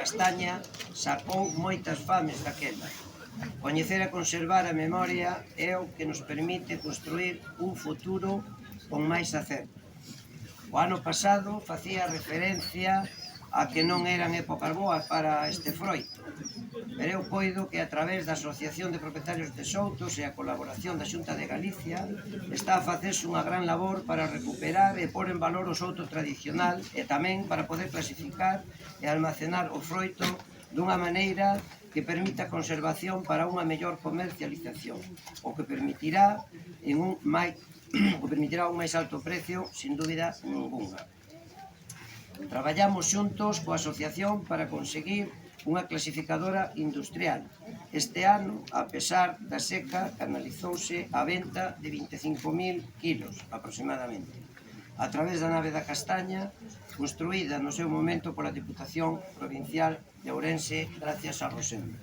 castaña sacou moitas fames daquela. Coñecer e conservar a memoria é o que nos permite construir un futuro con máis acerto. O ano pasado facía referencia a que non eran épocas boas para este froito, pero eu coido que a través da Asociación de Propietarios de Soutos e a colaboración da Xunta de Galicia está a facerse unha gran labor para recuperar e pôr en valor o souto tradicional e tamén para poder clasificar e almacenar o froito dunha maneira que permita a conservación para unha mellor comercialización, o que permitirá un máis alto precio, sin dúbida ninguna. Traballamos xuntos coa asociación para conseguir unha clasificadora industrial. Este ano, a pesar da seca, canalizouse a venta de 25.000 kilos aproximadamente, a través da nave da castaña, construída no seu momento pola Diputación Provincial de Ourense gracias a Rosendo.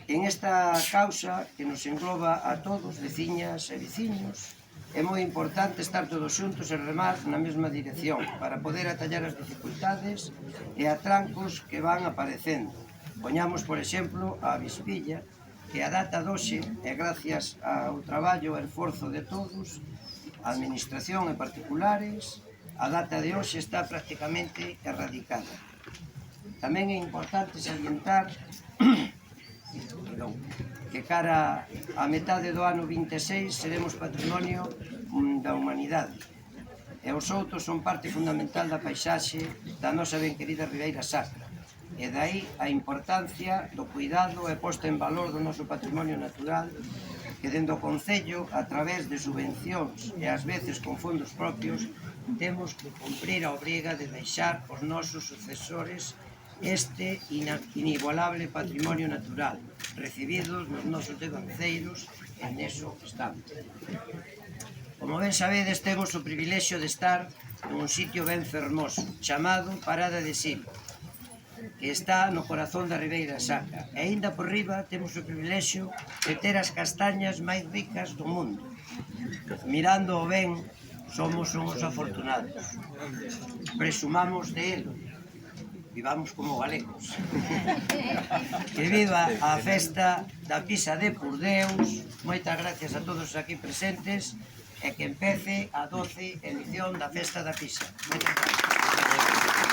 En esta causa que nos engloba a todos, veciñas e veciños, é moi importante estar todos xuntos e remar na mesma dirección para poder atallar as dificultades e atrancos que van aparecendo. Poñamos, por exemplo, a Avispilla, que a data doxe, e gracias ao traballo e esforzo de todos, a administración e particulares, a data de hoxe está prácticamente erradicada. Tamén é importante salientar que cara a metade do ano 26 seremos patrimonio da humanidade. E os soutos son parte fundamental da paisaxe da nosa ben querida Ribeira Sacra. E dai a importancia do cuidado e posta en valor do noso patrimonio natural que dende o Concello, a través de subvencións e ás veces con fondos propios, temos que cumprir a obriga de deixar aos nosos sucesores este inigualable patrimonio natural, recibidos nos nosos devanceiros, e neso estamos. Como ben sabedes, temos o privilexio de estar nun sitio ben fermoso, chamado Parada de Sil, que está no corazón da Ribeira Sacra, e aínda por riba temos o privilexio de ter as castañas máis ricas do mundo. Mirando o ben, somos uns afortunados. Presumamos de elo. Vivamos como galegos. Que viva a festa da Pisa de Purdeus. Moitas gracias a todos aquí presentes e que empece a 12ª edición da Festa da Pisa. Moitas gracias.